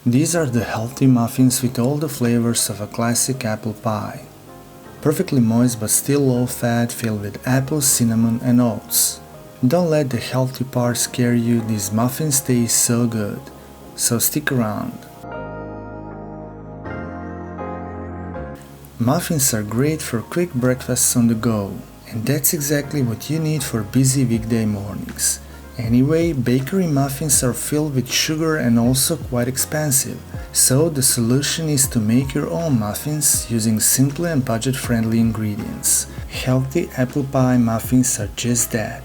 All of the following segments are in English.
These are the healthy muffins with all the flavors of a classic apple pie. Perfectly moist but still low fat, filled with apples, cinnamon and oats. Don't let the healthy part scare you, these muffins taste so good. So stick around. Muffins are great for quick breakfasts on the go, and that's exactly what you need for busy weekday mornings. Anyway, bakery muffins are filled with sugar and also quite expensive, so the solution is to make your own muffins using simple and budget-friendly ingredients. Healthy apple pie muffins are just that.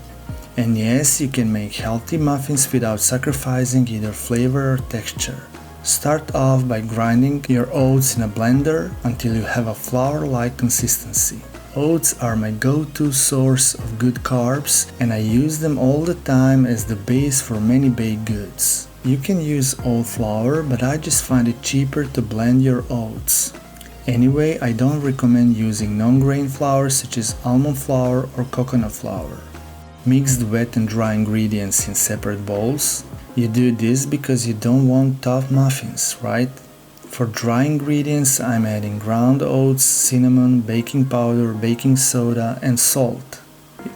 And yes, you can make healthy muffins without sacrificing either flavor or texture. Start off by grinding your oats in a blender until you have a flour-like consistency. Oats are my go-to source of good carbs, and I use them all the time as the base for many baked goods. You can use oat flour, but I just find it cheaper to blend your oats. Anyway, I don't recommend using non-grain flour such as almond flour or coconut flour. Mix the wet and dry ingredients in separate bowls. You do this because you don't want tough muffins, right? For dry ingredients, I'm adding ground oats, cinnamon, baking powder, baking soda, and salt.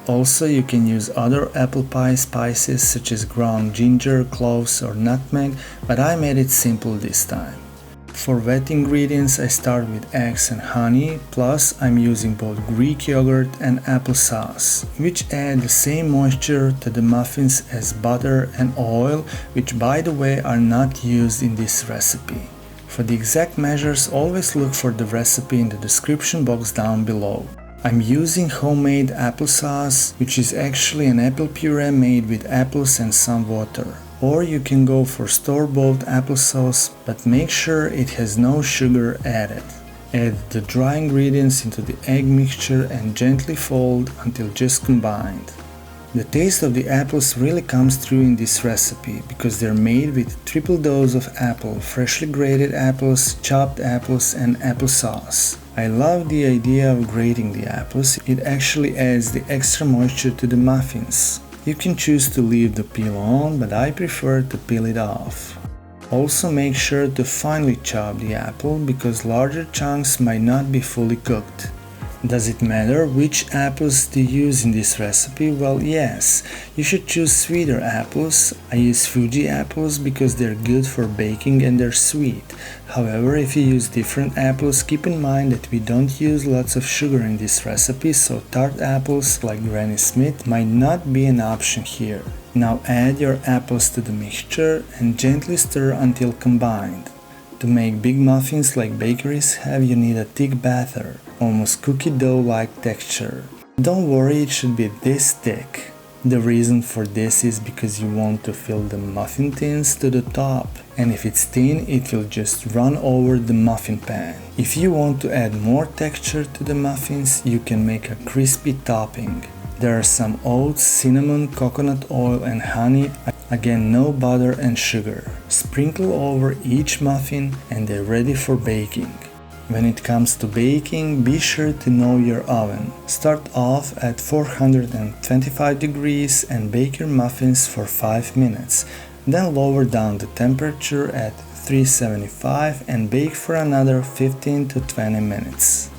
Also, you can use other apple pie spices such as ground ginger, cloves, or nutmeg, but I made it simple this time. For wet ingredients, I start with eggs and honey, plus I'm using both Greek yogurt and applesauce, which add the same moisture to the muffins as butter and oil, which by the way are not used in this recipe. For the exact measures, always look for the recipe in the description box down below. I'm using homemade applesauce, which is actually an apple puree made with apples and some water. Or you can go for store-bought applesauce, but make sure it has no sugar added. Add the dry ingredients into the egg mixture and gently fold until just combined. The taste of the apples really comes through in this recipe because they're made with triple dose of apple, freshly grated apples, chopped apples, and applesauce. I love the idea of grating the apples, it actually adds the extra moisture to the muffins. You can choose to leave the peel on, but I prefer to peel it off. Also make sure to finely chop the apple because larger chunks might not be fully cooked. Does it matter which apples to use in this recipe? Well, yes, you should choose sweeter apples. I use Fuji apples because they're good for baking and they're sweet. However, if you use different apples, keep in mind that we don't use lots of sugar in this recipe, so tart apples like Granny Smith might not be an option here. Now add your apples to the mixture and gently stir until combined. To make big muffins like bakeries have, you need a thick batter, almost cookie dough-like texture. Don't worry, it should be this thick. The reason for this is because you want to fill the muffin tins to the top, and if it's thin, it will just run over the muffin pan. If you want to add more texture to the muffins, you can make a crispy topping. There are some oats, cinnamon, coconut oil and honey, again no butter and sugar. Sprinkle over each muffin and they're ready for baking. When it comes to baking, be sure to know your oven. Start off at 425 degrees and bake your muffins for 5 minutes. Then lower down the temperature at 375 and bake for another 15 to 20 minutes.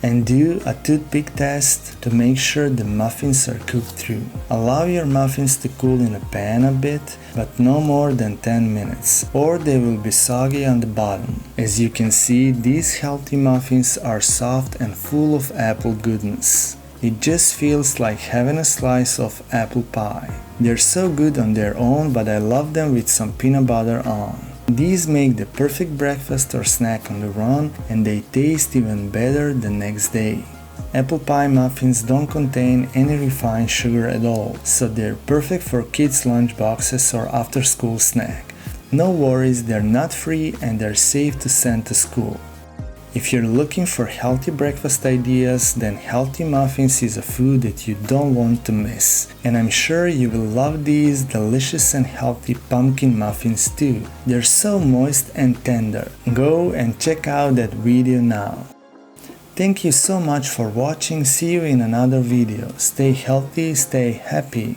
And do a toothpick test to make sure the muffins are cooked through. Allow your muffins to cool in a pan a bit, but no more than 10 minutes, or they will be soggy on the bottom. As you can see, these healthy muffins are soft and full of apple goodness. It just feels like having a slice of apple pie. They're so good on their own, but I love them with some peanut butter on. These make the perfect breakfast or snack on the run, and they taste even better the next day. Apple pie muffins don't contain any refined sugar at all, so they're perfect for kids' lunchboxes or after-school snack. No worries, they're not free and they're safe to send to school. If you're looking for healthy breakfast ideas, then healthy muffins is a food that you don't want to miss. And I'm sure you will love these delicious and healthy pumpkin muffins too. They're so moist and tender. Go and check out that video now. Thank you so much for watching. See you in another video. Stay healthy, stay happy.